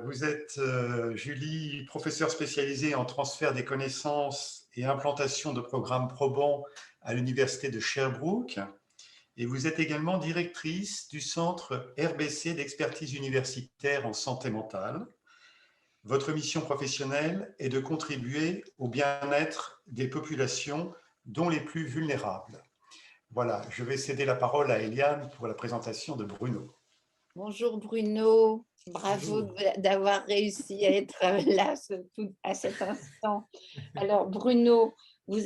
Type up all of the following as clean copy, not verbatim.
Vous êtes, Julie, professeure spécialisée en transfert des connaissances et implantation de programmes probants à l'Université de Sherbrooke. Et vous êtes également directrice du Centre RBC d'expertise universitaire en santé mentale. Votre mission professionnelle est de contribuer au bien-être des populations, dont les plus vulnérables. Voilà, je vais céder la parole à Eliane pour la présentation de Bruno. Bonjour Bruno, bravo Bonjour. d'avoir réussi à être là à cet instant. Alors Bruno, vous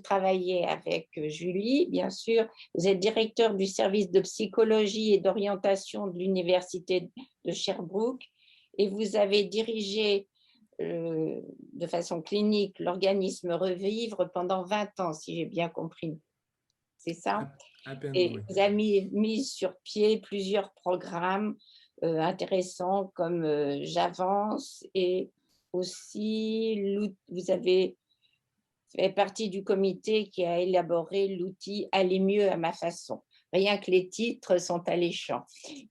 travaillez avec Julie, bien sûr. Vous êtes directeur du service de psychologie et d'orientation de l'Université de Sherbrooke et vous avez dirigé de façon clinique l'organisme Revivre pendant 20 ans, si j'ai bien compris. C'est ça? À peine, oui. Et vous avez mis sur pied plusieurs programmes intéressants comme J'avance et aussi vous avez fait partie du comité qui a élaboré l'outil Aller mieux à ma façon. Rien que les titres sont alléchants.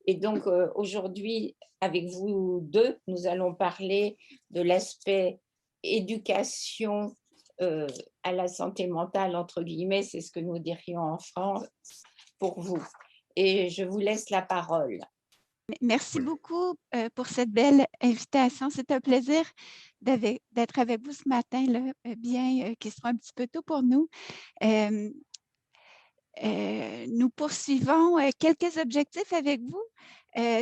Et donc aujourd'hui, avec vous deux, nous allons parler de l'aspect éducation à la santé mentale, entre guillemets, c'est ce que nous dirions en France, pour vous. Et je vous laisse la parole. Merci beaucoup pour cette belle invitation. C'est un plaisir d'être avec vous ce matin, là, bien qu'il soit un petit peu tôt pour nous. Nous poursuivons quelques objectifs avec vous.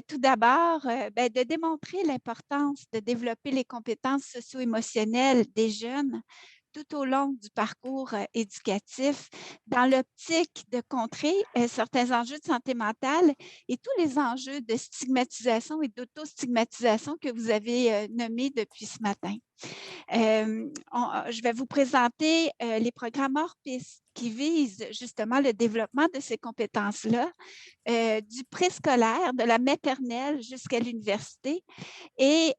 Tout d'abord, de démontrer l'importance de développer les compétences socio-émotionnelles des jeunes tout au long du parcours éducatif, dans l'optique de contrer certains enjeux de santé mentale et tous les enjeux de stigmatisation et d'auto-stigmatisation que vous avez nommés depuis ce matin. Je vais vous présenter les programmes hors piste qui visent justement le développement de ces compétences-là, du préscolaire, de la maternelle jusqu'à l'université. Et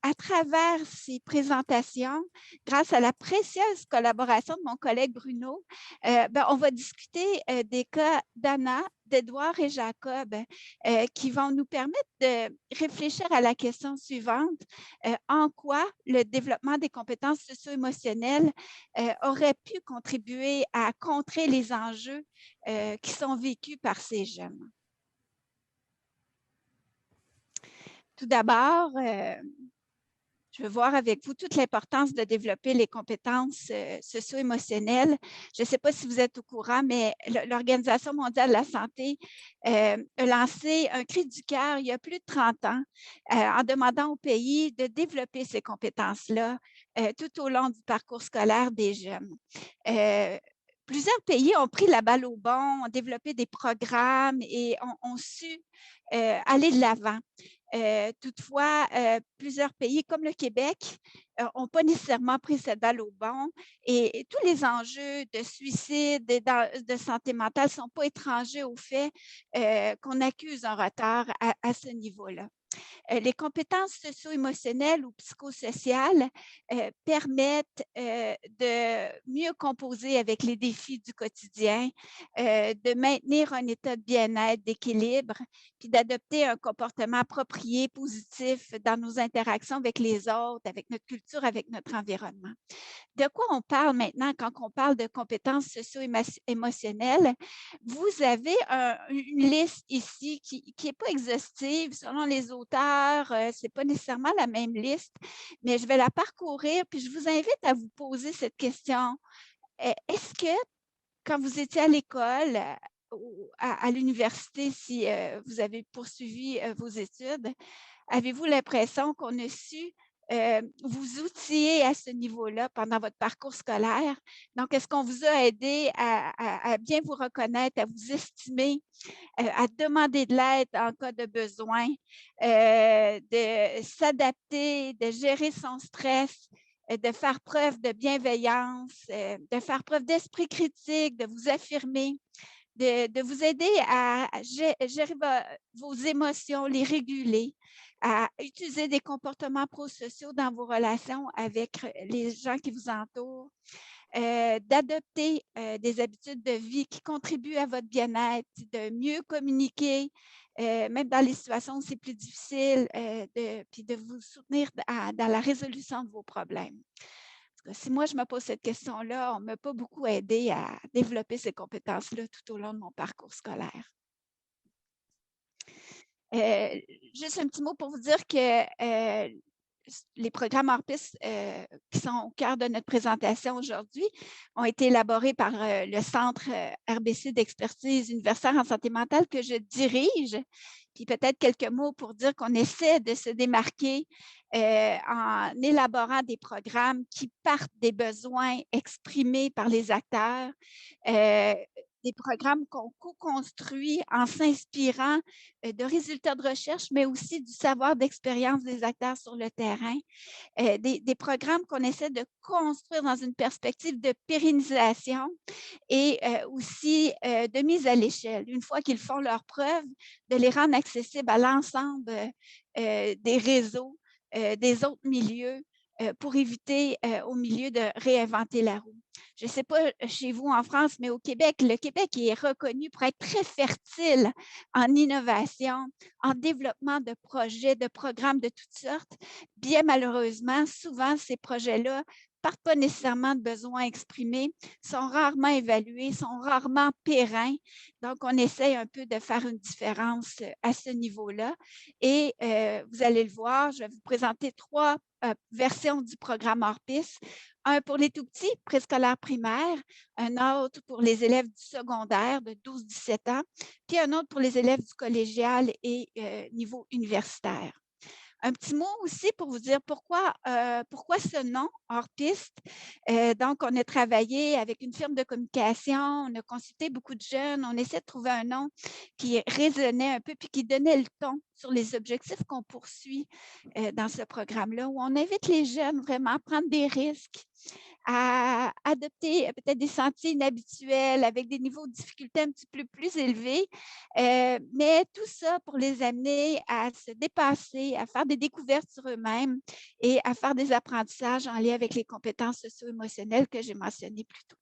à travers ces présentations, grâce à la précieuse collaboration de mon collègue Bruno, on va discuter des cas d'Anna, d'Edouard et Jacob qui vont nous permettre de réfléchir à la question suivante. En quoi le développement des compétences socio-émotionnelles aurait pu contribuer à contrer les enjeux qui sont vécus par ces jeunes? Tout d'abord, je veux voir avec vous toute l'importance de développer les compétences socio-émotionnelles. Je ne sais pas si vous êtes au courant, mais l'Organisation mondiale de la santé a lancé un cri du cœur il y a plus de 30 ans en demandant aux pays de développer ces compétences-là tout au long du parcours scolaire des jeunes. Plusieurs pays ont pris la balle au bon, ont développé des programmes et ont su aller de l'avant. Toutefois, plusieurs pays comme le Québec n'ont pas nécessairement pris cette balle au bon et tous les enjeux de suicide et de santé mentale ne sont pas étrangers au fait qu'on accuse un retard à ce niveau-là. Les compétences socio-émotionnelles ou psychosociales permettent de mieux composer avec les défis du quotidien, de maintenir un état de bien-être, d'équilibre, puis d'adopter un comportement approprié, positif dans nos interactions avec les autres, avec notre culture, avec notre environnement. De quoi on parle maintenant quand on parle de compétences socio-émotionnelles? Vous avez une liste ici qui n'est pas exhaustive. Selon les auteurs, ce n'est pas nécessairement la même liste, mais je vais la parcourir, puis je vous invite à vous poser cette question. Est-ce que quand vous étiez à l'école, à l'université, si vous avez poursuivi vos études, avez-vous l'impression qu'on a su vous outiller à ce niveau-là pendant votre parcours scolaire? Donc, est-ce qu'on vous a aidé à bien vous reconnaître, à vous estimer, à demander de l'aide en cas de besoin, de s'adapter, de gérer son stress, de faire preuve de bienveillance, de faire preuve d'esprit critique, de vous affirmer, de vous aider à gérer vos émotions, les réguler, à utiliser des comportements prosociaux dans vos relations avec les gens qui vous entourent, d'adopter des habitudes de vie qui contribuent à votre bien-être, de mieux communiquer, même dans les situations où c'est plus difficile, puis de vous soutenir dans la résolution de vos problèmes. Si moi, je me pose cette question-là, on ne m'a pas beaucoup aidé à développer ces compétences-là tout au long de mon parcours scolaire. Juste un petit mot pour vous dire que les programmes Orpis qui sont au cœur de notre présentation aujourd'hui ont été élaborés par le Centre RBC d'expertise universitaire en santé mentale que je dirige. Puis peut-être quelques mots pour dire qu'on essaie de se démarquer en élaborant des programmes qui partent des besoins exprimés par les acteurs, des programmes qu'on co-construit en s'inspirant de résultats de recherche, mais aussi du savoir d'expérience des acteurs sur le terrain. Des programmes qu'on essaie de construire dans une perspective de pérennisation et aussi de mise à l'échelle. Une fois qu'ils font leurs preuves, de les rendre accessibles à l'ensemble des réseaux, des autres milieux, pour éviter au milieu de réinventer la roue. Je ne sais pas chez vous en France, mais au Québec, le Québec est reconnu pour être très fertile en innovation, en développement de projets, de programmes de toutes sortes. Bien malheureusement, souvent, ces projets-là partent pas nécessairement de besoins exprimés, sont rarement évalués, sont rarement pérennes. Donc, on essaie un peu de faire une différence à ce niveau-là. Et vous allez le voir, je vais vous présenter 3 versions du programme Orpis. Un pour les tout-petits, préscolaires primaires, un autre pour les élèves du secondaire de 12-17 ans, puis un autre pour les élèves du collégial et niveau universitaire. Un petit mot aussi pour vous dire pourquoi ce nom, Orpiste. Donc, on a travaillé avec une firme de communication, on a consulté beaucoup de jeunes, on essaie de trouver un nom qui résonnait un peu puis qui donnait le ton sur les objectifs qu'on poursuit dans ce programme-là, où on invite les jeunes vraiment à prendre des risques, à adopter peut-être des sentiers inhabituels avec des niveaux de difficulté un petit peu plus élevés, mais tout ça pour les amener à se dépasser, à faire des découvertes sur eux-mêmes et à faire des apprentissages en lien avec les compétences socio-émotionnelles que j'ai mentionnées plus tôt.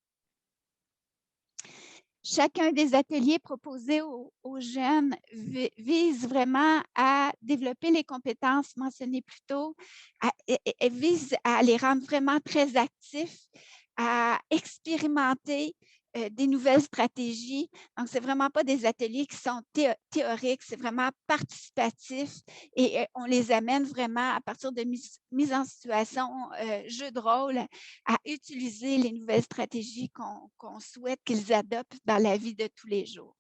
Chacun des ateliers proposés aux jeunes vise vraiment à développer les compétences mentionnées plus tôt, et vise à les rendre vraiment très actifs, à expérimenter des nouvelles stratégies. Donc, ce n'est vraiment pas des ateliers qui sont théoriques, c'est vraiment participatif et on les amène vraiment à partir de mise en situation, jeu de rôle, à utiliser les nouvelles stratégies qu'on souhaite qu'ils adoptent dans la vie de tous les jours.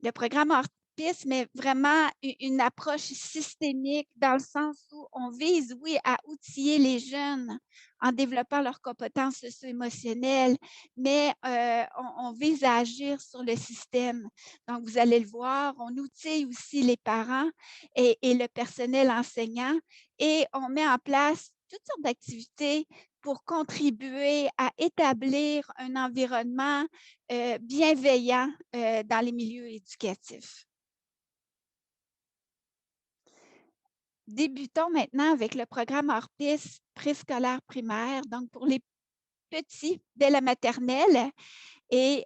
Le programme Orpis met vraiment une approche systémique dans le sens où on vise, oui, à outiller les jeunes en développant leurs compétences socio-émotionnelles, mais on vise à agir sur le système. Donc, vous allez le voir, on outille aussi les parents et le personnel enseignant et on met en place toutes sortes d'activités pour contribuer à établir un environnement bienveillant dans les milieux éducatifs. Débutons maintenant avec le programme Orpis préscolaire primaire, donc pour les petits dès la maternelle. Et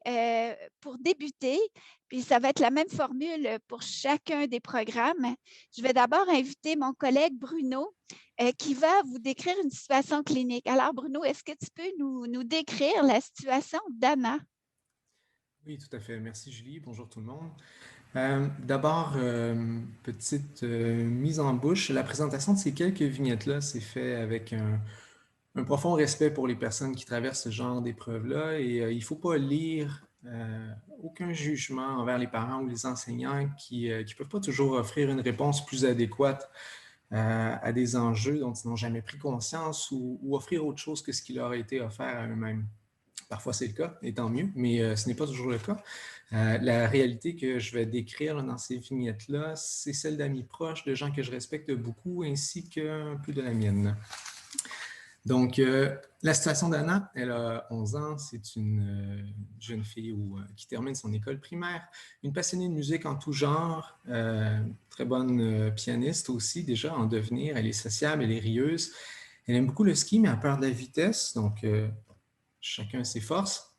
pour débuter, puis ça va être la même formule pour chacun des programmes, je vais d'abord inviter mon collègue Bruno qui va vous décrire une situation clinique. Alors Bruno, est-ce que tu peux nous décrire la situation d'Anna? Oui, tout à fait. Merci Julie. Bonjour tout le monde. D'abord, petite mise en bouche. La présentation de ces quelques vignettes-là s'est faite avec un profond respect pour les personnes qui traversent ce genre d'épreuves-là et il ne faut pas lire aucun jugement envers les parents ou les enseignants qui ne peuvent pas toujours offrir une réponse plus adéquate à des enjeux dont ils n'ont jamais pris conscience ou offrir autre chose que ce qui leur a été offert à eux-mêmes. Parfois, c'est le cas, et tant mieux, mais ce n'est pas toujours le cas. La réalité que je vais décrire dans ces vignettes-là, c'est celle d'amis proches, de gens que je respecte beaucoup, ainsi qu'un peu de la mienne. Donc, la situation d'Anna, elle a 11 ans, c'est une jeune fille qui termine son école primaire, une passionnée de musique en tout genre, très bonne pianiste aussi déjà en devenir, elle est sociable, elle est rieuse, elle aime beaucoup le ski, mais elle a peur de la vitesse, donc chacun ses forces.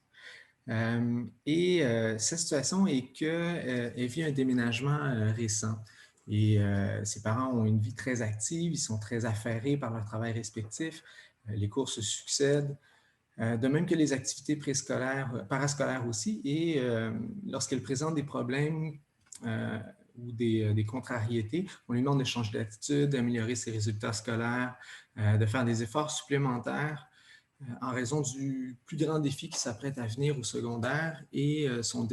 Cette situation est qu'elle vit un déménagement récent. Et ses parents ont une vie très active, ils sont très affairés par leur travail respectif, les cours se succèdent, de même que les activités préscolaires, parascolaires aussi. Et lorsqu'elle présente des problèmes ou des contrariétés, on lui demande de changer d'attitude, d'améliorer ses résultats scolaires, de faire des efforts supplémentaires en raison du plus grand défi qui s'apprête à venir au secondaire et son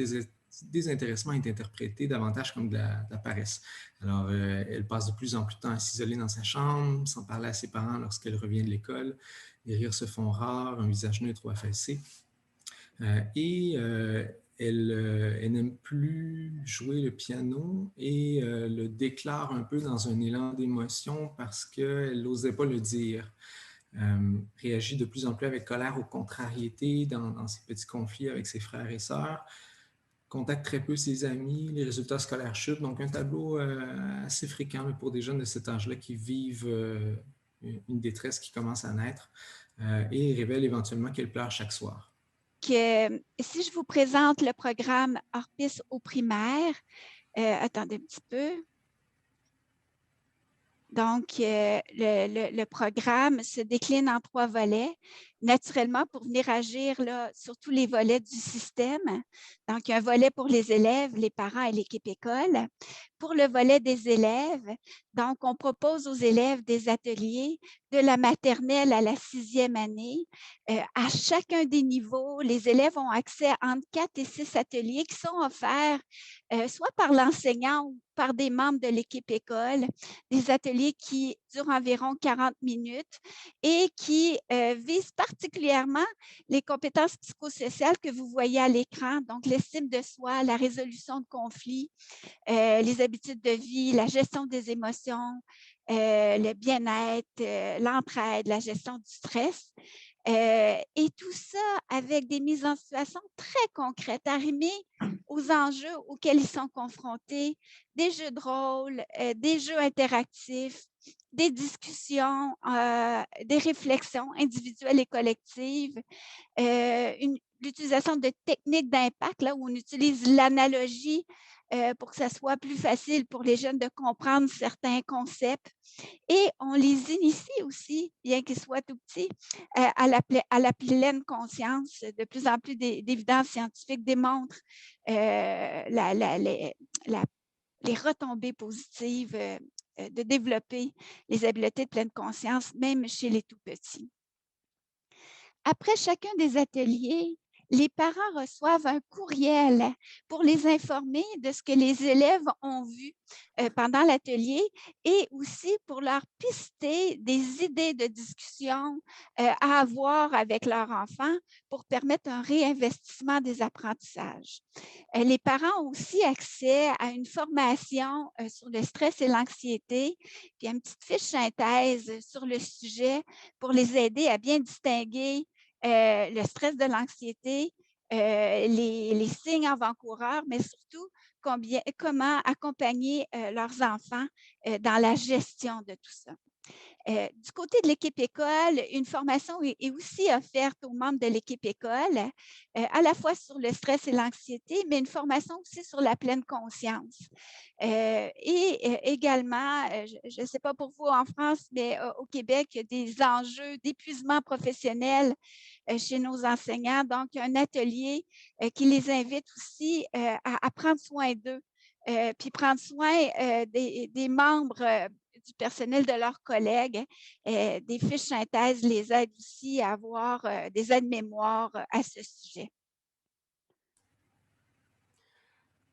désintéressement est interprété davantage comme de la paresse. Alors, elle passe de plus en plus de temps à s'isoler dans sa chambre, sans parler à ses parents lorsqu'elle revient de l'école. Les rires se font rares, un visage neutre ou affaissé. Elle n'aime plus jouer le piano et le déclare un peu dans un élan d'émotion parce qu'elle n'osait pas le dire. Réagit de plus en plus avec colère ou contrariété dans ses petits conflits avec ses frères et sœurs, contacte très peu ses amis, les résultats scolaires chutent, donc un tableau assez fréquent pour des jeunes de cet âge-là qui vivent une détresse qui commence à naître et révèle éventuellement qu'elle pleure chaque soir. Si je vous présente le programme Orpis au primaire, attendez un petit peu. Donc, le programme se décline en 3 volets, naturellement pour venir agir là, sur tous les volets du système. Donc, un volet pour les élèves, les parents et l'équipe école. Pour le volet des élèves, donc, on propose aux élèves des ateliers de la maternelle à la 6e année. À chacun des niveaux, les élèves ont accès à entre 4 et 6 ateliers qui sont offerts soit par l'enseignant ou par des membres de l'équipe école, des ateliers qui durent environ 40 minutes et qui visent particulièrement les compétences psychosociales que vous voyez à l'écran, donc l'estime de soi, la résolution de conflits, les habitudes de vie, la gestion des émotions, le bien-être, l'entraide, la gestion du stress. Et tout ça avec des mises en situation très concrètes, arrimées aux enjeux auxquels ils sont confrontés, des jeux de rôle, des jeux interactifs, des discussions, des réflexions individuelles et collectives, l'utilisation de techniques d'impact, là où on utilise l'analogie pour que ça soit plus facile pour les jeunes de comprendre certains concepts. Et on les initie aussi, bien qu'ils soient tout petits, à la pleine conscience. De plus en plus d'évidences scientifiques démontrent les retombées positives de développer les habiletés de pleine conscience, même chez les tout-petits. Après chacun des ateliers, les parents reçoivent un courriel pour les informer de ce que les élèves ont vu pendant l'atelier et aussi pour leur pister des idées de discussion à avoir avec leur enfant pour permettre un réinvestissement des apprentissages. Les parents ont aussi accès à une formation sur le stress et l'anxiété, puis une petite fiche synthèse sur le sujet pour les aider à bien distinguer le stress de l'anxiété, les signes avant-coureurs, mais surtout comment accompagner leurs enfants dans la gestion de tout ça. Du côté de l'équipe école, une formation est aussi offerte aux membres de l'équipe école, à la fois sur le stress et l'anxiété, mais une formation aussi sur la pleine conscience. Également, je ne sais pas pour vous en France, mais au Québec, il y a des enjeux d'épuisement professionnel chez nos enseignants. Donc, un atelier qui les invite aussi à prendre soin d'eux, puis prendre soin des membres du personnel de leurs collègues. Des fiches synthèses les aident aussi à avoir des aides-mémoires à ce sujet.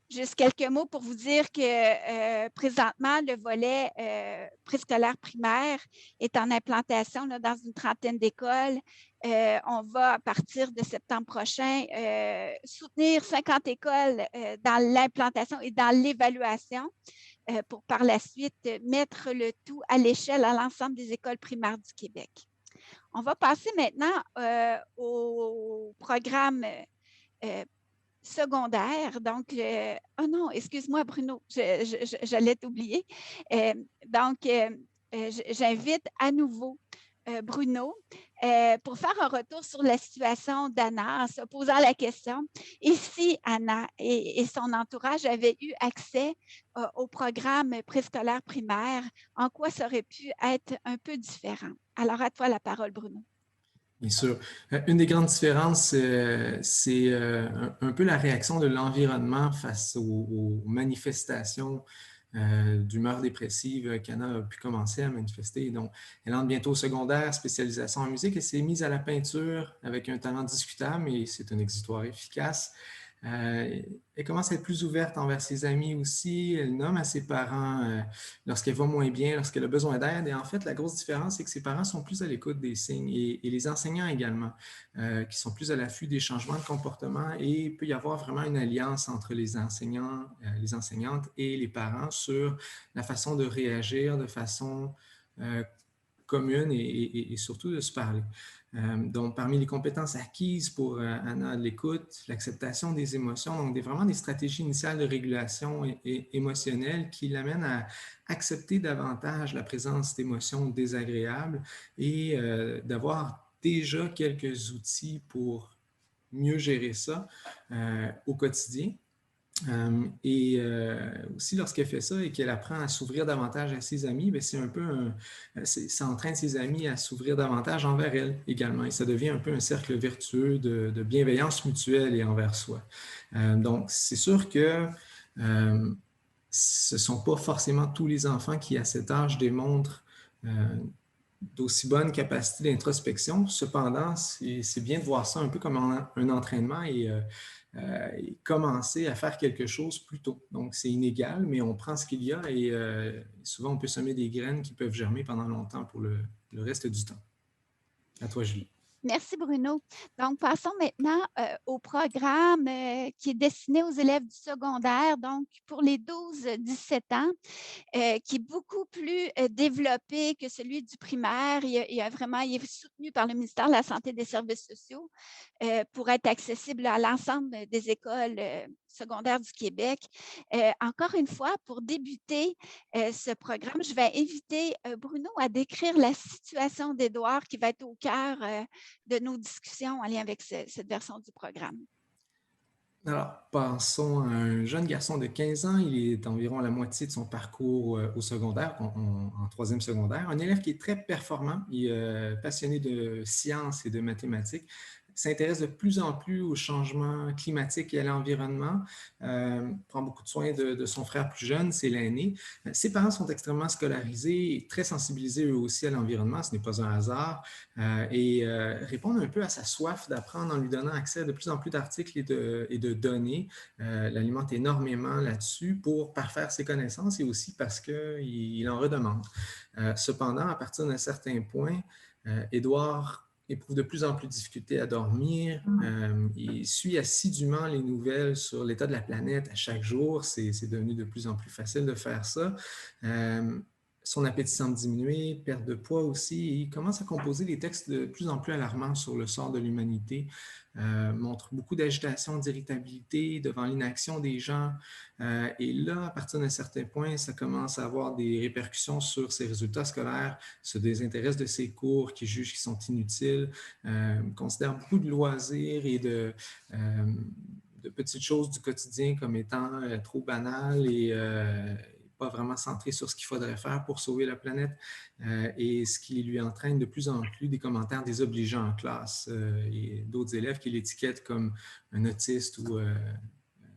Juste quelques mots pour vous dire que présentement, le volet préscolaire primaire est en implantation là, dans une trentaine d'écoles. On va, à partir de septembre prochain, soutenir 50 écoles dans l'implantation et dans l'évaluation pour par la suite mettre le tout à l'échelle à l'ensemble des écoles primaires du Québec. On va passer maintenant au programme secondaire. Donc, oh non, excuse-moi Bruno, j'allais t'oublier. Donc, j'invite à nouveau Bruno, pour faire un retour sur la situation d'Anna en se posant la question, et si Anna et son entourage avaient eu accès au programme préscolaire primaire, en quoi ça aurait pu être un peu différent? Alors, à toi la parole, Bruno. Bien sûr. Une des grandes différences, c'est un peu la réaction de l'environnement face aux manifestations d'humeur dépressive qu'Anna a pu commencer à manifester. Donc, elle entre bientôt au secondaire, spécialisation en musique, et s'est mise à la peinture avec un talent discutable, mais c'est un exutoire efficace. Elle commence à être plus ouverte envers ses amis aussi. Elle nomme à ses parents lorsqu'elle va moins bien, lorsqu'elle a besoin d'aide. Et en fait, la grosse différence, c'est que ses parents sont plus à l'écoute des signes et les enseignants également, qui sont plus à l'affût des changements de comportement. Et il peut y avoir vraiment une alliance entre les enseignants, les enseignantes et les parents sur la façon de réagir de façon commune et surtout de se parler. Donc, parmi les compétences acquises pour Anna, l'écoute, l'acceptation des émotions, donc vraiment des stratégies initiales de régulation émotionnelle qui l'amènent à accepter davantage la présence d'émotions désagréables et d'avoir déjà quelques outils pour mieux gérer ça au quotidien. Aussi, lorsqu'elle fait ça et qu'elle apprend à s'ouvrir davantage à ses amis, c'est un peu ça entraîne ses amis à s'ouvrir davantage envers elle également. Et ça devient un peu un cercle vertueux de bienveillance mutuelle et envers soi. Donc, c'est sûr que ce ne sont pas forcément tous les enfants qui, à cet âge, démontrent d'aussi bonnes capacités d'introspection. Cependant, c'est bien de voir ça un peu comme un entraînement et commencer à faire quelque chose plus tôt. Donc, c'est inégal, mais on prend ce qu'il y a et souvent, on peut semer des graines qui peuvent germer pendant longtemps pour le reste du temps. À toi, Julie. Merci, Bruno. Donc, passons maintenant au programme qui est destiné aux élèves du secondaire, donc pour les 12-17 ans, qui est beaucoup plus développé que celui du primaire. Il est soutenu par le ministère de la Santé et des Services sociaux pour être accessible à l'ensemble des écoles secondaires du Québec. Encore une fois, pour débuter ce programme, je vais inviter Bruno à décrire la situation d'Édouard qui va être au cœur de nos discussions en lien avec cette version du programme. Alors, passons à un jeune garçon de 15 ans. Il est environ à la moitié de son parcours au secondaire, en troisième secondaire. Un élève qui est très performant, il est passionné de sciences et de mathématiques, s'intéresse de plus en plus au changement climatique et à l'environnement, prend beaucoup de soin de son frère plus jeune, c'est l'aîné. Ses parents sont extrêmement scolarisés et très sensibilisés eux aussi à l'environnement, ce n'est pas un hasard, et répondent un peu à sa soif d'apprendre en lui donnant accès à de plus en plus d'articles et de données. L'alimente énormément là-dessus pour parfaire ses connaissances et aussi parce qu'il en redemande. Cependant, à partir d'un certain point, Édouard éprouve de plus en plus de difficultés à dormir. Il suit assidûment les nouvelles sur l'état de la planète à chaque jour. C'est devenu de plus en plus facile de faire ça. Son appétit semble diminuer, perte de poids aussi. Et il commence à composer des textes de plus en plus alarmants sur le sort de l'humanité. Montre beaucoup d'agitation, d'irritabilité devant l'inaction des gens. Et là, à partir d'un certain point, ça commence à avoir des répercussions sur ses résultats scolaires, se désintéresse de ses cours qu'il juge qui sont inutiles, considère beaucoup de loisirs et de petites choses du quotidien comme étant trop banales et pas vraiment centré sur ce qu'il faudrait faire pour sauver la planète et ce qui lui entraîne de plus en plus des commentaires désobligeants en classe et d'autres élèves qui l'étiquettent comme un autiste ou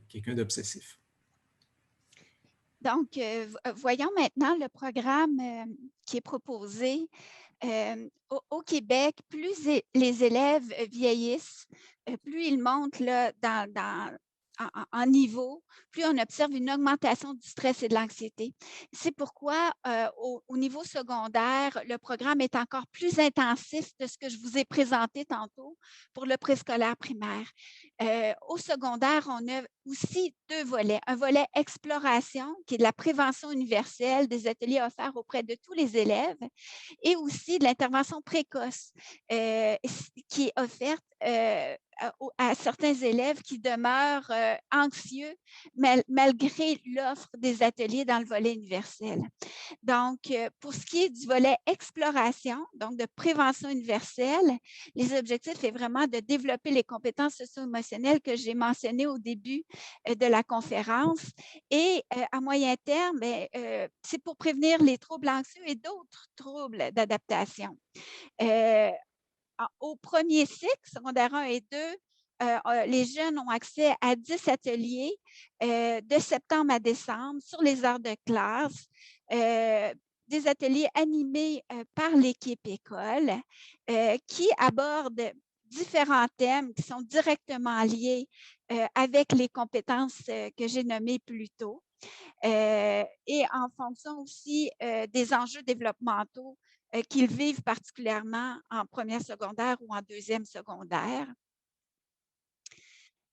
quelqu'un d'obsessif. Donc, voyons maintenant le programme qui est proposé. Au Québec, plus les élèves vieillissent, plus ils montent là, en niveau, plus on observe une augmentation du stress et de l'anxiété. C'est pourquoi, au niveau secondaire, le programme est encore plus intensif de ce que je vous ai présenté tantôt pour le préscolaire primaire. Au secondaire, on a aussi deux volets. Un volet exploration, qui est de la prévention universelle, des ateliers offerts auprès de tous les élèves, et aussi de l'intervention précoce qui est offerte à certains élèves qui demeurent anxieux malgré l'offre des ateliers dans le volet universel. Donc, pour ce qui est du volet exploration, donc de prévention universelle, les objectifs est vraiment de développer les compétences socio-émotionnelles que j'ai mentionnées au début de la conférence. Et à moyen terme, c'est pour prévenir les troubles anxieux et d'autres troubles d'adaptation. Au premier cycle, secondaire 1 et 2, les jeunes ont accès à 10 ateliers de septembre à décembre sur les heures de classe, des ateliers animés par l'équipe école qui abordent différents thèmes qui sont directement liés avec les compétences que j'ai nommées plus tôt. Et en fonction aussi des enjeux développementaux qu'ils vivent particulièrement en première secondaire ou en deuxième secondaire.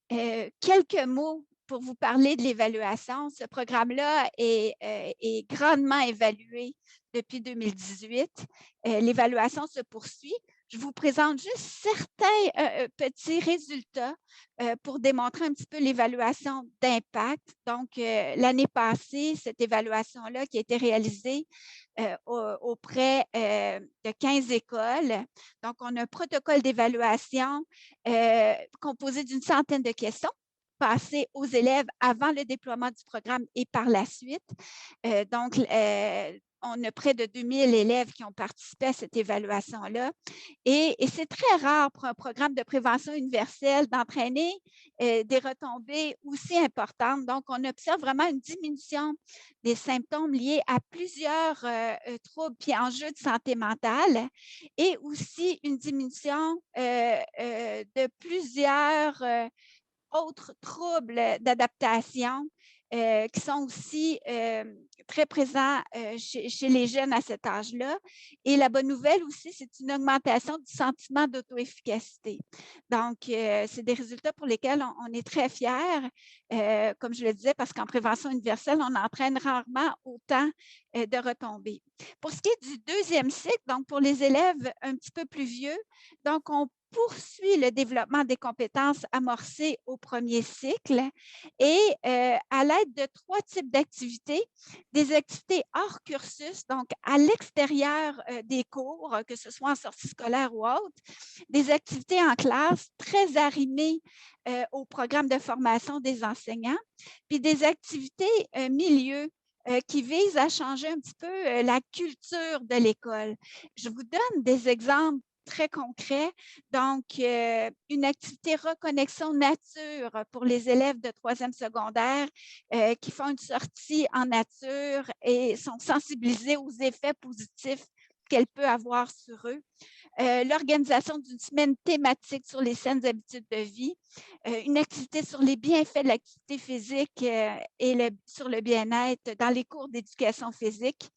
Quelques mots pour vous parler de l'évaluation. Ce programme-là est grandement évalué depuis 2018. L'évaluation se poursuit. Je vous présente juste certains petits résultats pour démontrer un petit peu l'évaluation d'impact. Donc, l'année passée, cette évaluation-là qui a été réalisée auprès de 15 écoles. Donc, on a un protocole d'évaluation composé d'une centaine de questions passées aux élèves avant le déploiement du programme et par la suite. Donc, on a près de 2000 élèves qui ont participé à cette évaluation-là. Et c'est très rare pour un programme de prévention universelle d'entraîner des retombées aussi importantes. Donc, on observe vraiment une diminution des symptômes liés à plusieurs troubles et enjeux de santé mentale et aussi une diminution de plusieurs autres troubles d'adaptation qui sont aussi très présents chez les jeunes à cet âge-là. Et la bonne nouvelle aussi, c'est une augmentation du sentiment d'auto-efficacité. Donc, c'est des résultats pour lesquels on est très fiers, comme je le disais, parce qu'en prévention universelle, on entraîne rarement autant de retombées. Pour ce qui est du deuxième cycle, donc pour les élèves un petit peu plus vieux, donc on poursuit le développement des compétences amorcées au premier cycle et à l'aide de 3 types d'activités, des activités hors cursus, donc à l'extérieur des cours, que ce soit en sortie scolaire ou autre, des activités en classe très arrimées au programme de formation des enseignants, puis des activités milieu qui visent à changer un petit peu la culture de l'école. Je vous donne des exemples très concret. Donc, une activité reconnexion nature pour les élèves de 3e secondaire qui font une sortie en nature et sont sensibilisés aux effets positifs qu'elle peut avoir sur eux. L'organisation d'une semaine thématique sur les saines habitudes de vie, une activité sur les bienfaits de l'activité physique et sur le bien-être dans les cours d'éducation physique,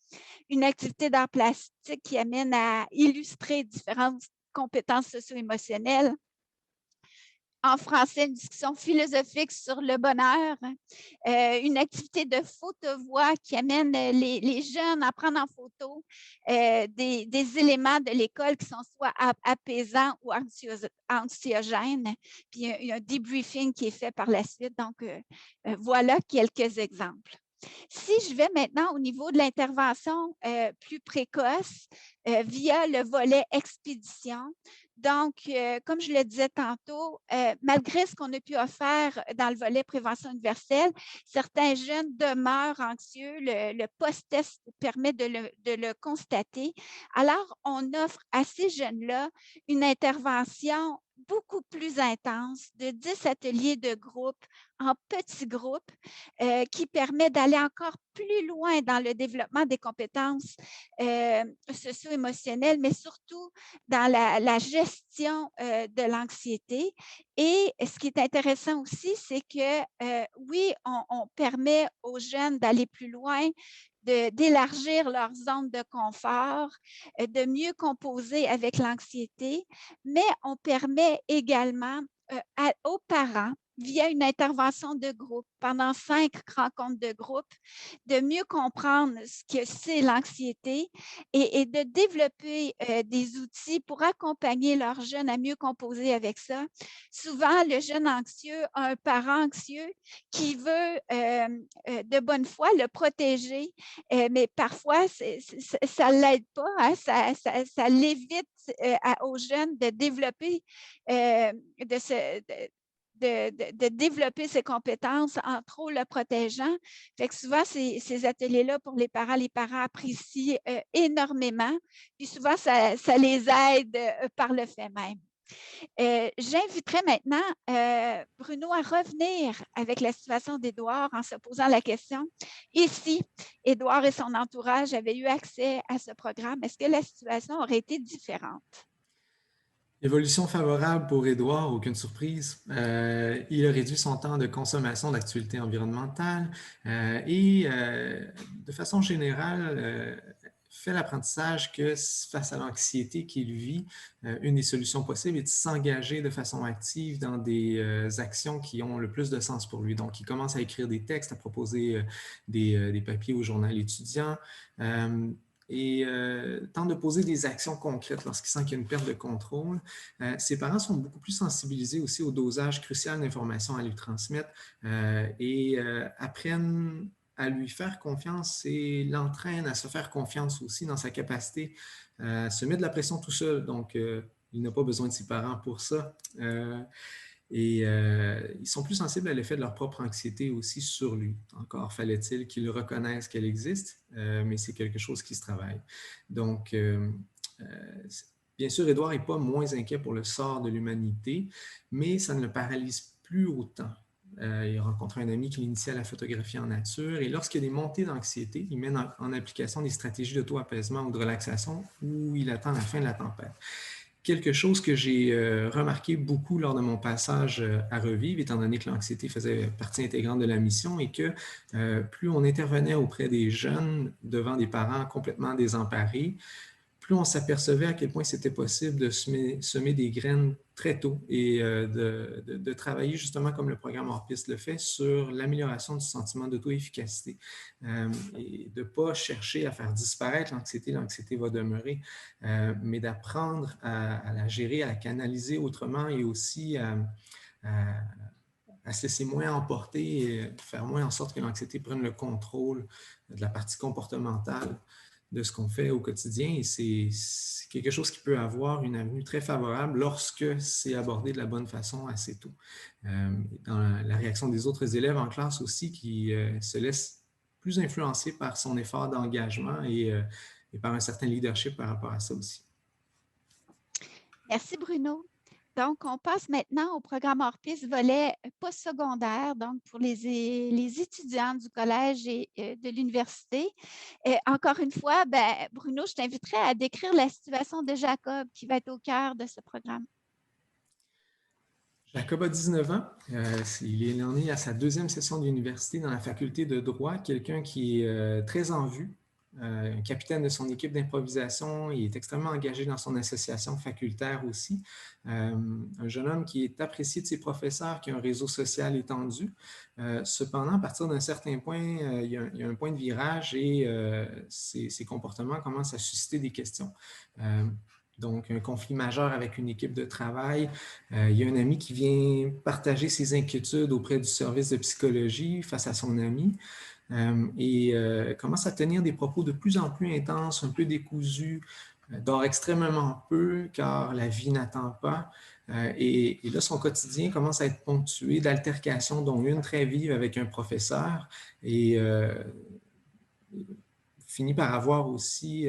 une activité d'art plastique qui amène à illustrer différentes compétences socio-émotionnelles. En français, une discussion philosophique sur le bonheur, une activité de photo-voix qui amène les jeunes à prendre en photo des éléments de l'école qui sont soit apaisants ou anxiogènes. Puis il y a un debriefing qui est fait par la suite. Donc, voilà quelques exemples. Si je vais maintenant au niveau de l'intervention plus précoce via le volet expédition, donc, comme je le disais tantôt, malgré ce qu'on a pu offrir dans le volet prévention universelle, certains jeunes demeurent anxieux. Le post-test permet de le constater. Alors, on offre à ces jeunes-là une intervention beaucoup plus intense de 10 ateliers de groupe en petits groupes qui permet d'aller encore plus loin dans le développement des compétences socio-émotionnelles, mais surtout dans la gestion de l'anxiété. Et ce qui est intéressant aussi, c'est que oui, on permet aux jeunes d'aller plus loin, d'élargir leur zone de confort, de mieux composer avec l'anxiété, mais on permet également aux parents parents via une intervention de groupe pendant 5 rencontres de groupe, de mieux comprendre ce que c'est l'anxiété et de développer des outils pour accompagner leurs jeunes à mieux composer avec ça. Souvent, le jeune anxieux a un parent anxieux qui veut de bonne foi le protéger, mais parfois, ça ne l'aide pas, hein, ça l'évite aux jeunes de développer de développer ses compétences en trop le protégeant. Fait que souvent, ces ateliers-là, pour les parents apprécient énormément. Puis souvent, ça les aide par le fait même. J'inviterai maintenant Bruno à revenir avec la situation d'Édouard en se posant la question. Et si Édouard et son entourage avaient eu accès à ce programme, est-ce que la situation aurait été différente? Évolution favorable pour Édouard, aucune surprise. Il a réduit son temps de consommation d'activités environnementales et de façon générale, fait l'apprentissage que face à l'anxiété qu'il vit, une des solutions possibles est de s'engager de façon active dans des actions qui ont le plus de sens pour lui. Donc, il commence à écrire des textes, à proposer des papiers au journal étudiant, et tente de poser des actions concrètes lorsqu'il sent qu'il y a une perte de contrôle. Ses parents sont beaucoup plus sensibilisés aussi au dosage crucial d'informations à lui transmettre et apprennent à lui faire confiance et l'entraînent à se faire confiance aussi dans sa capacité à se mettre de la pression tout seul. Donc, il n'a pas besoin de ses parents pour ça. Et ils sont plus sensibles à l'effet de leur propre anxiété aussi sur lui. Encore fallait-il qu'ils reconnaissent qu'elle existe, mais c'est quelque chose qui se travaille. Donc, bien sûr, Édouard n'est pas moins inquiet pour le sort de l'humanité, mais ça ne le paralyse plus autant. Il a rencontré un ami qui l'initie à la photographie en nature et lorsqu'il y a des montées d'anxiété, il met en application des stratégies d'auto-apaisement ou de relaxation où il attend la fin de la tempête. Quelque chose que j'ai remarqué beaucoup lors de mon passage à Revive, étant donné que l'anxiété faisait partie intégrante de la mission et que plus on intervenait auprès des jeunes devant des parents complètement désemparés, plus on s'apercevait à quel point c'était possible de semer des graines très tôt et de travailler justement comme le programme Hors-Piste le fait sur l'amélioration du sentiment d'auto-efficacité et de ne pas chercher à faire disparaître l'anxiété va demeurer, mais d'apprendre à la gérer, à la canaliser autrement et aussi à se laisser moins emporter et faire moins en sorte que l'anxiété prenne le contrôle de la partie comportementale de ce qu'on fait au quotidien et c'est quelque chose qui peut avoir une avenue très favorable lorsque c'est abordé de la bonne façon assez tôt. Dans la réaction des autres élèves en classe aussi qui se laissent plus influencer par son effort d'engagement et par un certain leadership par rapport à ça aussi. Merci Bruno. Donc, on passe maintenant au programme Hors-Piste volet postsecondaire, donc pour les étudiants du collège et de l'université. Encore une fois, Bruno, je t'inviterai à décrire la situation de Jacob qui va être au cœur de ce programme. Jacob a 19 ans. Il est né à sa deuxième session d'université dans la faculté de droit, quelqu'un qui est très en vue, un capitaine de son équipe d'improvisation. Il est extrêmement engagé dans son association facultaire aussi. Un jeune homme qui est apprécié de ses professeurs, qui a un réseau social étendu. Cependant, à partir d'un certain point, il y a un point de virage et ses comportements commencent à susciter des questions. Donc, un conflit majeur avec une équipe de travail. Il y a un ami qui vient partager ses inquiétudes auprès du service de psychologie face à son ami et commence à tenir des propos de plus en plus intenses, un peu décousus, dort extrêmement peu car la vie n'attend pas. Et là, son quotidien commence à être ponctué d'altercations, dont une très vive avec un professeur et finit par avoir aussi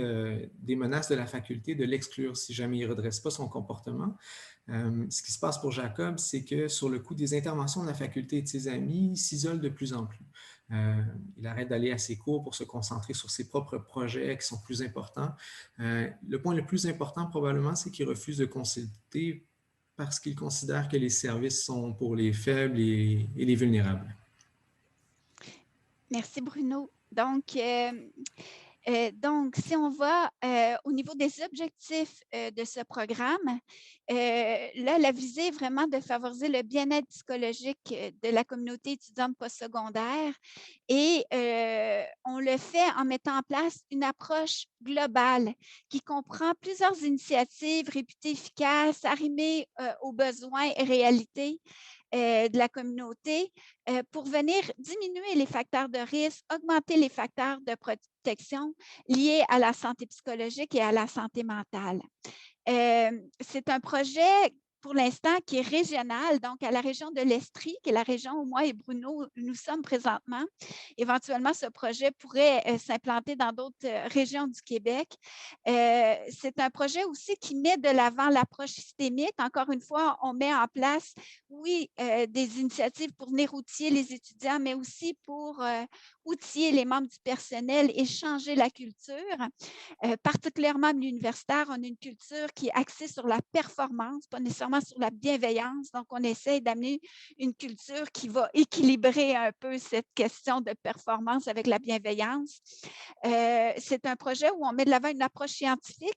des menaces de la faculté de l'exclure si jamais il ne redresse pas son comportement. Ce qui se passe pour Jacob, c'est que sur le coup des interventions de la faculté et de ses amis, il s'isole de plus en plus. Il arrête d'aller à ses cours pour se concentrer sur ses propres projets qui sont plus importants. Le point le plus important probablement, c'est qu'il refuse de consulter parce qu'il considère que les services sont pour les faibles et les vulnérables. Merci Bruno. Donc, Donc, si on va au niveau des objectifs de ce programme, là, la visée est vraiment de favoriser le bien-être psychologique de la communauté étudiante postsecondaire et on le fait en mettant en place une approche globale qui comprend plusieurs initiatives réputées efficaces, arrimées aux besoins et réalités de la communauté pour venir diminuer les facteurs de risque, augmenter les facteurs de protection liés à la santé psychologique et à la santé mentale. C'est un projet pour l'instant qui est régional, donc à la région de l'Estrie, qui est la région où moi et Bruno, nous sommes présentement. Éventuellement, ce projet pourrait s'implanter dans d'autres régions du Québec. C'est un projet aussi qui met de l'avant l'approche systémique. Encore une fois, on met en place, oui, des initiatives pour venir outiller les étudiants, mais aussi pour outiller les membres du personnel et changer la culture. Particulièrement à l'universitaire, on a une culture qui est axée sur la performance, pas nécessairement sur la bienveillance. Donc, on essaie d'amener une culture qui va équilibrer un peu cette question de performance avec la bienveillance. C'est un projet où on met de l'avant une approche scientifique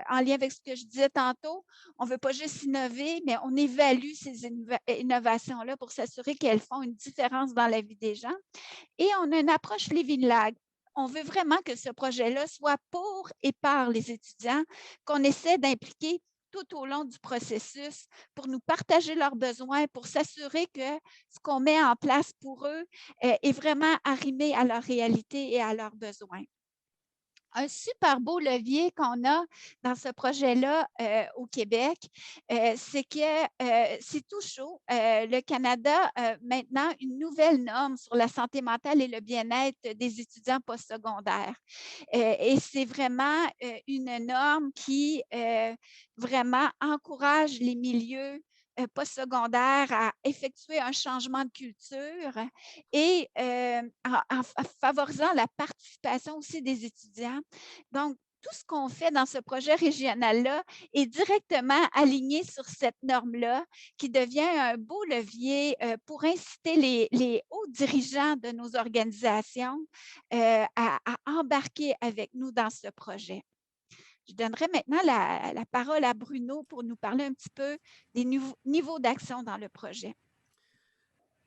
en lien avec ce que je disais tantôt. On ne veut pas juste innover, mais on évalue ces innovations-là pour s'assurer qu'elles font une différence dans la vie des gens. Et on a une approche Living Lag. On veut vraiment que ce projet-là soit pour et par les étudiants, qu'on essaie d'impliquer tout au long du processus pour nous partager leurs besoins, pour s'assurer que ce qu'on met en place pour eux est vraiment arrimé à leur réalité et à leurs besoins. Un super beau levier qu'on a dans ce projet-là au Québec, c'est que c'est tout chaud. Le Canada a maintenant une nouvelle norme sur la santé mentale et le bien-être des étudiants postsecondaires. Et c'est vraiment une norme qui vraiment encourage les milieux postsecondaires à effectuer un changement de culture et en favorisant la participation aussi des étudiants. Donc, tout ce qu'on fait dans ce projet régional-là est directement aligné sur cette norme-là qui devient un beau levier pour inciter les hauts dirigeants de nos organisations à embarquer avec nous dans ce projet. Je donnerai maintenant la parole à Bruno pour nous parler un petit peu des niveaux d'action dans le projet.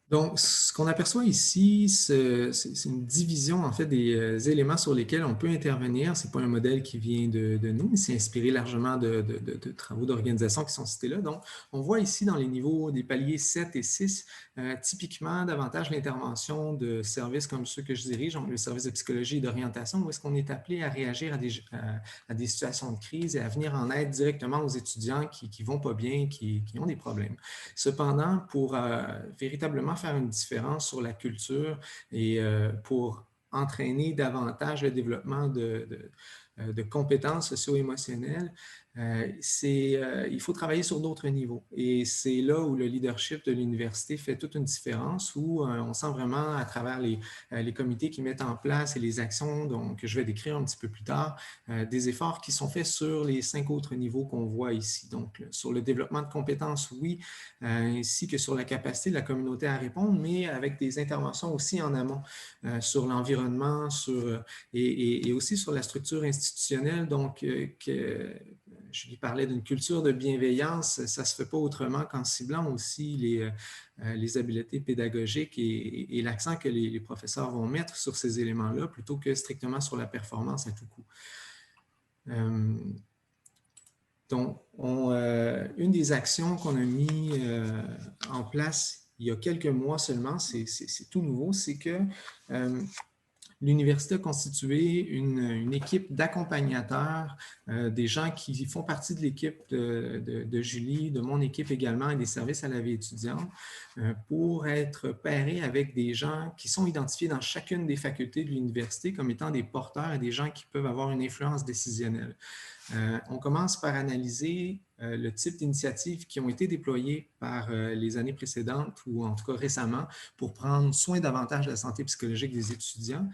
Donc, ce qu'on aperçoit ici, c'est une division en fait des éléments sur lesquels on peut intervenir. Ce n'est pas un modèle qui vient de nous, mais c'est inspiré largement de travaux d'organisation qui sont cités là. Donc, on voit ici dans les niveaux des paliers 7 et 6, typiquement davantage l'intervention de services comme ceux que je dirige, le service de psychologie et d'orientation, où est-ce qu'on est appelé à réagir à des situations de crise et à venir en aide directement aux étudiants qui ne vont pas bien, qui ont des problèmes. Cependant, pour véritablement faire une différence sur la culture et pour entraîner davantage le développement de compétences socio-émotionnelles, il faut travailler sur d'autres niveaux. Et c'est là où le leadership de l'université fait toute une différence, où on sent vraiment à travers les comités qui mettent en place et les actions que je vais décrire un petit peu plus tard, des efforts qui sont faits sur les 5 autres niveaux qu'on voit ici. Donc, sur le développement de compétences, oui, ainsi que sur la capacité de la communauté à répondre, mais avec des interventions aussi en amont sur l'environnement et aussi sur la structure institutionnelle. Donc, je lui parlais d'une culture de bienveillance, ça ne se fait pas autrement qu'en ciblant aussi les habiletés pédagogiques et l'accent que les professeurs vont mettre sur ces éléments-là plutôt que strictement sur la performance à tout coup. Donc, une des actions qu'on a mis en place il y a quelques mois seulement, c'est tout nouveau, c'est que l'université a constitué une équipe d'accompagnateurs, des gens qui font partie de l'équipe de Julie, de mon équipe également, et des services à la vie étudiante, pour être pairés avec des gens qui sont identifiés dans chacune des facultés de l'université comme étant des porteurs et des gens qui peuvent avoir une influence décisionnelle. On commence par analyser le type d'initiatives qui ont été déployées par les années précédentes ou en tout cas récemment pour prendre soin davantage de la santé psychologique des étudiants.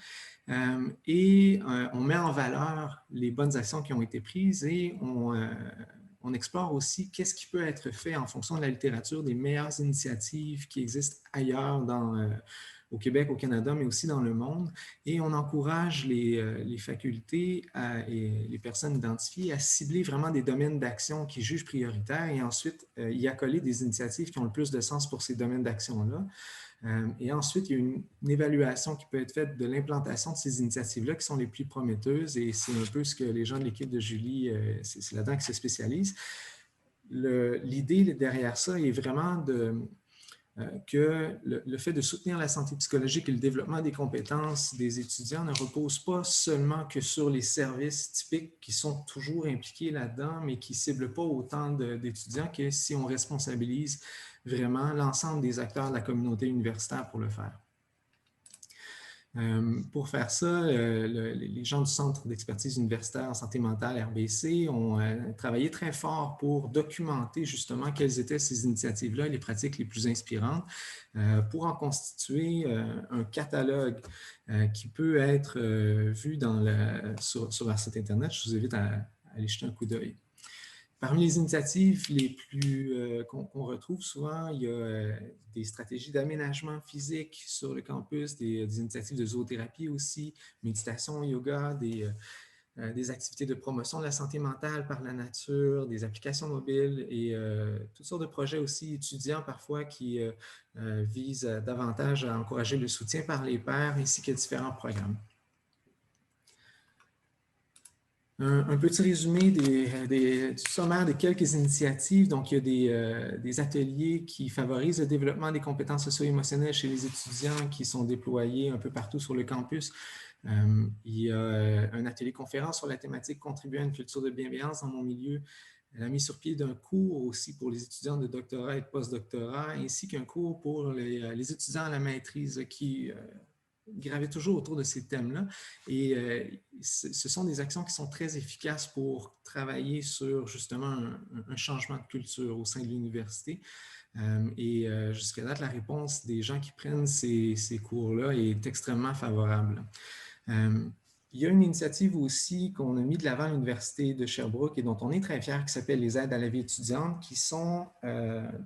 Et on met en valeur les bonnes actions qui ont été prises et on explore aussi qu'est-ce qui peut être fait en fonction de la littérature, des meilleures initiatives qui existent ailleurs au Québec, au Canada, mais aussi dans le monde. Et on encourage les facultés et les personnes identifiées à cibler vraiment des domaines d'action qu'ils jugent prioritaires et ensuite y accoler des initiatives qui ont le plus de sens pour ces domaines d'action-là. Et ensuite, il y a une évaluation qui peut être faite de l'implantation de ces initiatives-là qui sont les plus prometteuses et c'est un peu ce que les gens de l'équipe de Julie, c'est là-dedans qu'ils se spécialisent. L'idée derrière ça est vraiment que le fait de soutenir la santé psychologique et le développement des compétences des étudiants ne repose pas seulement que sur les services typiques qui sont toujours impliqués là-dedans, mais qui ne ciblent pas autant d'étudiants que si on responsabilise vraiment l'ensemble des acteurs de la communauté universitaire pour le faire. Pour faire ça, les gens du Centre d'expertise universitaire en santé mentale, RBC, ont travaillé très fort pour documenter justement quelles étaient ces initiatives-là, les pratiques les plus inspirantes, pour en constituer un catalogue qui peut être vu sur leur site Internet. Je vous invite à aller jeter un coup d'œil. Parmi les initiatives les plus qu'on retrouve souvent, il y a des stratégies d'aménagement physique sur le campus, des initiatives de zoothérapie aussi, méditation, yoga, des activités de promotion de la santé mentale par la nature, des applications mobiles et toutes sortes de projets aussi étudiants parfois qui visent davantage à encourager le soutien par les pairs ainsi que différents programmes. Un petit résumé du sommaire de quelques initiatives. Donc, il y a des ateliers qui favorisent le développement des compétences socio-émotionnelles chez les étudiants qui sont déployés un peu partout sur le campus. Il y a un atelier conférence sur la thématique « Contribuer à une culture de bienveillance dans mon milieu ». La mise sur pied d'un cours aussi pour les étudiants de doctorat et de post-doctorat, ainsi qu'un cours pour les étudiants à la maîtrise qui gravitent toujours autour de ces thèmes-là. Et ce sont des actions qui sont très efficaces pour travailler sur justement un changement de culture au sein de l'université. Et jusqu'à date, la réponse des gens qui prennent ces cours-là est extrêmement favorable. Il y a une initiative aussi qu'on a mis de l'avant à l'Université de Sherbrooke et dont on est très fiers qui s'appelle les aides à la vie étudiante, qui sont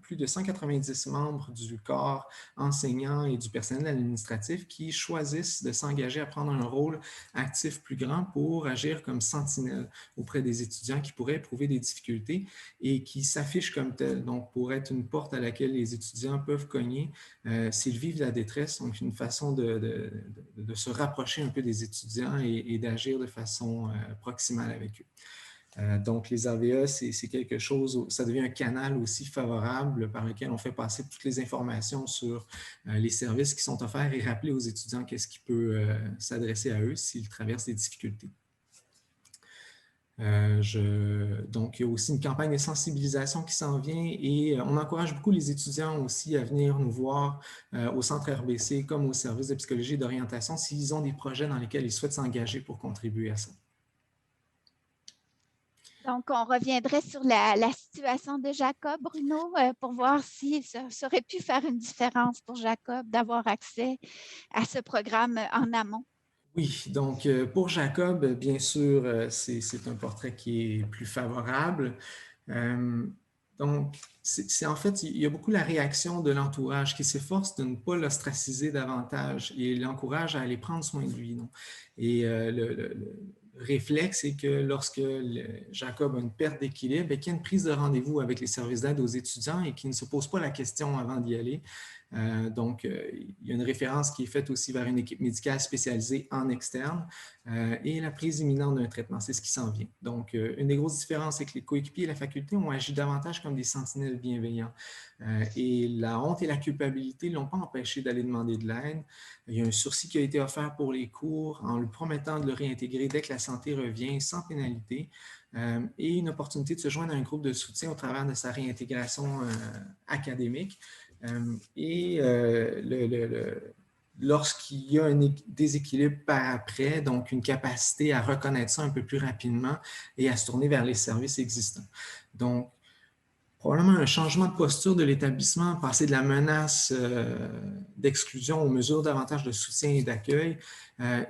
plus de 190 membres du corps enseignant et du personnel administratif qui choisissent de s'engager à prendre un rôle actif plus grand pour agir comme sentinelle auprès des étudiants qui pourraient éprouver des difficultés et qui s'affichent comme tels, donc pour être une porte à laquelle les étudiants peuvent cogner s'ils vivent la détresse, donc une façon de se rapprocher un peu des étudiants et d'agir de façon proximale avec eux. Donc, les AVE, c'est quelque chose, ça devient un canal aussi favorable par lequel on fait passer toutes les informations sur les services qui sont offerts et rappeler aux étudiants qu'est-ce qui peut s'adresser à eux s'ils traversent des difficultés. Donc, il y a aussi une campagne de sensibilisation qui s'en vient et on encourage beaucoup les étudiants aussi à venir nous voir au Centre RBC comme au service de psychologie et d'orientation s'ils ont des projets dans lesquels ils souhaitent s'engager pour contribuer à ça. Donc, on reviendrait sur la situation de Jacob, Bruno, pour voir si ça aurait pu faire une différence pour Jacob d'avoir accès à ce programme en amont. Oui, donc pour Jacob, bien sûr, c'est un portrait qui est plus favorable. Donc, en fait, il y a beaucoup la réaction de l'entourage qui s'efforce de ne pas l'ostraciser davantage et l'encourage à aller prendre soin de lui. Non? Et le réflexe est que lorsque Jacob a une perte d'équilibre, qu'il y a une prise de rendez-vous avec les services d'aide aux étudiants et qu'il ne se pose pas la question avant d'y aller. Donc, il y a une référence qui est faite aussi vers une équipe médicale spécialisée en externe et la prise imminente d'un traitement, c'est ce qui s'en vient. Donc, une des grosses différences, c'est que les coéquipiers et la faculté ont agi davantage comme des sentinelles bienveillants. Et la honte et la culpabilité ne l'ont pas empêché d'aller demander de l'aide. Il y a un sursis qui a été offert pour les cours en lui promettant de le réintégrer dès que la santé revient sans pénalité. Et une opportunité de se joindre à un groupe de soutien au travers de sa réintégration académique. Lorsqu'il y a un déséquilibre par après, donc une capacité à reconnaître ça un peu plus rapidement et à se tourner vers les services existants. Donc, probablement un changement de posture de l'établissement, passer de la menace d'exclusion aux mesures davantage de soutien et d'accueil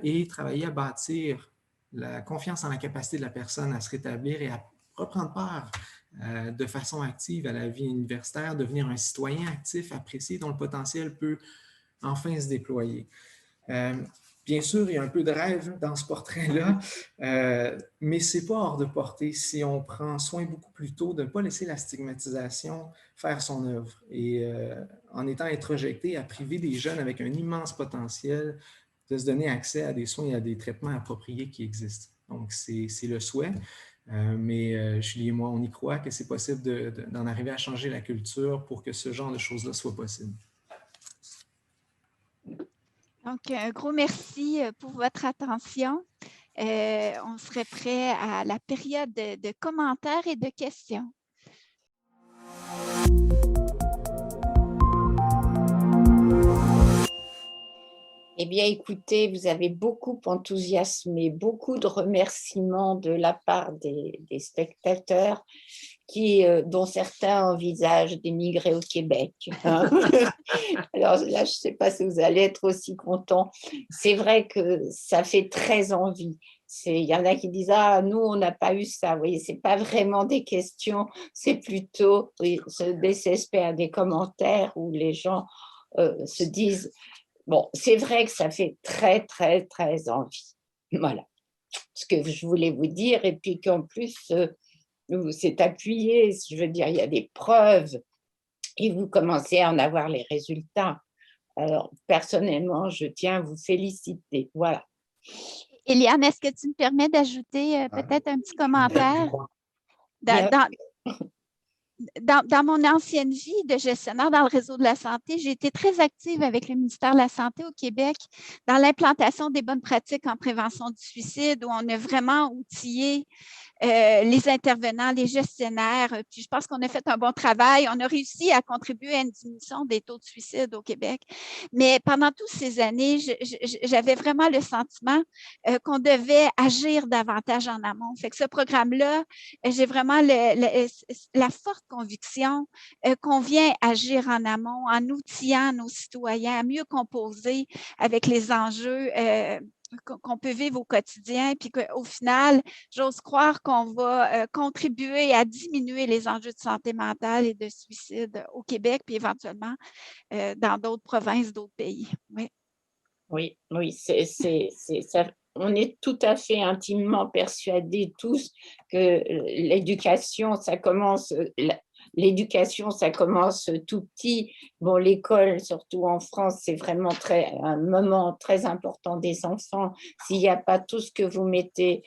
et travailler à bâtir la confiance en la capacité de la personne à se rétablir et à reprendre part de façon active à la vie universitaire, devenir un citoyen actif, apprécié, dont le potentiel peut enfin se déployer. Bien sûr, il y a un peu de rêve dans ce portrait-là, mais ce n'est pas hors de portée si on prend soin beaucoup plus tôt de ne pas laisser la stigmatisation faire son œuvre et en étant introjecté à priver des jeunes avec un immense potentiel de se donner accès à des soins et à des traitements appropriés qui existent. Donc, c'est le souhait, mais Julie et moi, on y croit que c'est possible d'en arriver à changer la culture pour que ce genre de choses-là soit possible. Donc, un gros merci pour votre attention. On serait prêt à la période de commentaires et de questions. Eh bien, écoutez, vous avez beaucoup enthousiasmé, beaucoup de remerciements de la part des spectateurs dont certains envisagent d'émigrer au Québec. Hein. Alors là, je ne sais pas si vous allez être aussi contents. C'est vrai que ça fait très envie. Il y en a qui disent « Ah, nous, on n'a pas eu ça. » Vous voyez, ce n'est pas vraiment des questions, c'est plutôt des commentaires où les gens se disent « Bon, c'est vrai que ça fait très, très, très envie. » Voilà ce que je voulais vous dire. Et puis qu'en plus, c'est appuyé, je veux dire, il y a des preuves et vous commencez à en avoir les résultats. Alors, personnellement, je tiens à vous féliciter. Voilà. Eliane, est-ce que tu me permets d'ajouter peut-être un petit commentaire? Dans mon ancienne vie de gestionnaire dans le réseau de la santé, j'ai été très active avec le ministère de la Santé au Québec dans l'implantation des bonnes pratiques en prévention du suicide, où on a vraiment outillé les intervenants, les gestionnaires. Puis je pense qu'on a fait un bon travail. On a réussi à contribuer à une diminution des taux de suicide au Québec. Mais pendant toutes ces années, j'avais vraiment le sentiment qu'on devait agir davantage en amont. Fait que ce programme-là, j'ai vraiment la forte conviction qu'on vient agir en amont en outillant nos citoyens à mieux composer avec les enjeux qu'on peut vivre au quotidien, puis qu'au final, j'ose croire qu'on va contribuer à diminuer les enjeux de santé mentale et de suicide au Québec, puis éventuellement dans d'autres provinces, d'autres pays. Oui, ça. On est tout à fait intimement persuadés tous que l'éducation, ça commence tout petit. Bon, l'école, surtout en France, c'est vraiment un moment très important des enfants. S'il n'y a pas tout ce que vous mettez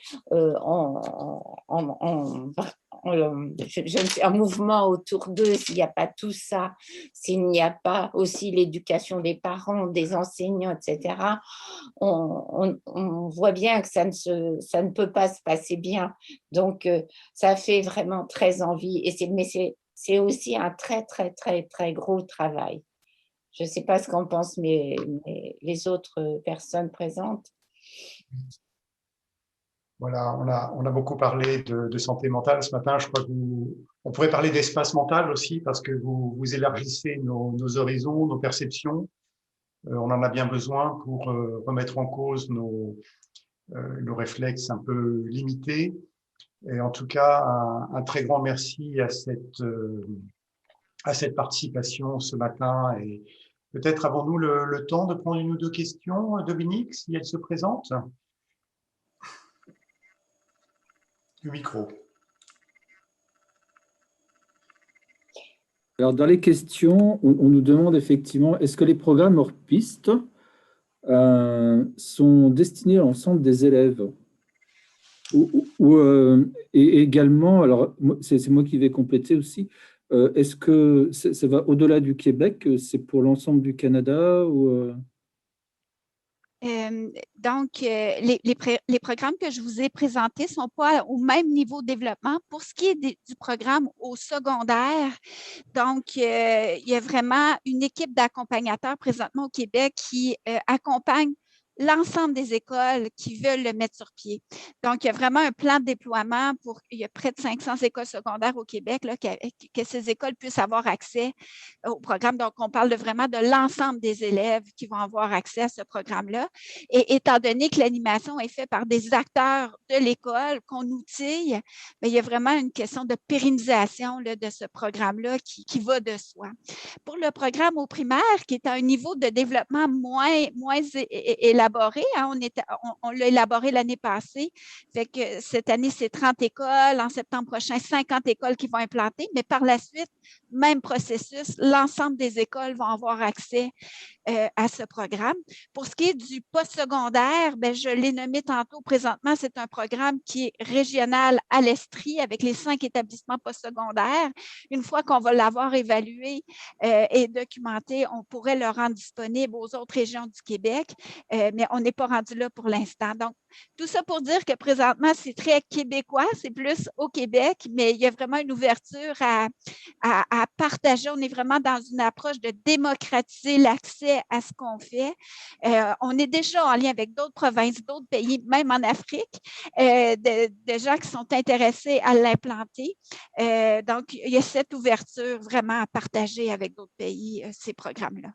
un mouvement autour d'eux, s'il n'y a pas tout ça, s'il n'y a pas aussi l'éducation des parents, des enseignants, etc., on voit bien que ça ne peut pas se passer bien. Donc, ça fait vraiment très envie. Mais c'est aussi un très, très, très, très gros travail. Je ne sais pas ce qu'en pensent les autres personnes présentes. Voilà, on a beaucoup parlé de santé mentale ce matin. Je crois on pourrait parler d'espace mental aussi parce que vous élargissez nos horizons, nos perceptions. On en a bien besoin pour remettre en cause nos réflexes un peu limités. Et en tout cas, un très grand merci à cette participation ce matin. Et peut-être avons-nous le temps de prendre une ou deux questions, Dominique, si elles se présentent. Le micro. Alors, dans les questions, on nous demande effectivement, est-ce que les programmes hors piste sont destinés à l'ensemble des élèves et également, alors c'est moi qui vais compléter aussi, est-ce que ça va au-delà du Québec, c'est pour l'ensemble du Canada ou Donc, les programmes que je vous ai présentés ne sont pas au même niveau de développement. Pour ce qui est du programme au secondaire, donc, il y a vraiment une équipe d'accompagnateurs présentement au Québec qui accompagne l'ensemble des écoles qui veulent le mettre sur pied. Donc, il y a vraiment un plan de déploiement il y a près de 500 écoles secondaires au Québec là, que ces écoles puissent avoir accès au programme. Donc, on parle vraiment de l'ensemble des élèves qui vont avoir accès à ce programme-là. Et étant donné que l'animation est faite par des acteurs de l'école qu'on outille, bien, il y a vraiment une question de pérennisation là, de ce programme-là qui va de soi. Pour le programme au primaire, qui est à un niveau de développement moins élaboré, hein, on l'a élaboré l'année passée, fait que cette année, c'est 30 écoles, en septembre prochain, 50 écoles qui vont implanter, mais par la suite, même processus, l'ensemble des écoles vont avoir accès à ce programme. Pour ce qui est du postsecondaire, ben, je l'ai nommé tantôt, présentement, c'est un programme qui est régional à l'Estrie avec les 5 établissements postsecondaires. Une fois qu'on va l'avoir évalué et documenté, on pourrait le rendre disponible aux autres régions du Québec, mais on n'est pas rendu là pour l'instant. Donc, tout ça pour dire que présentement, c'est très québécois, c'est plus au Québec, mais il y a vraiment une ouverture à partager. On est vraiment dans une approche de démocratiser l'accès à ce qu'on fait. On est déjà en lien avec d'autres provinces, d'autres pays, même en Afrique, de gens qui sont intéressés à l'implanter. Donc, il y a cette ouverture vraiment à partager avec d'autres pays, ces programmes-là.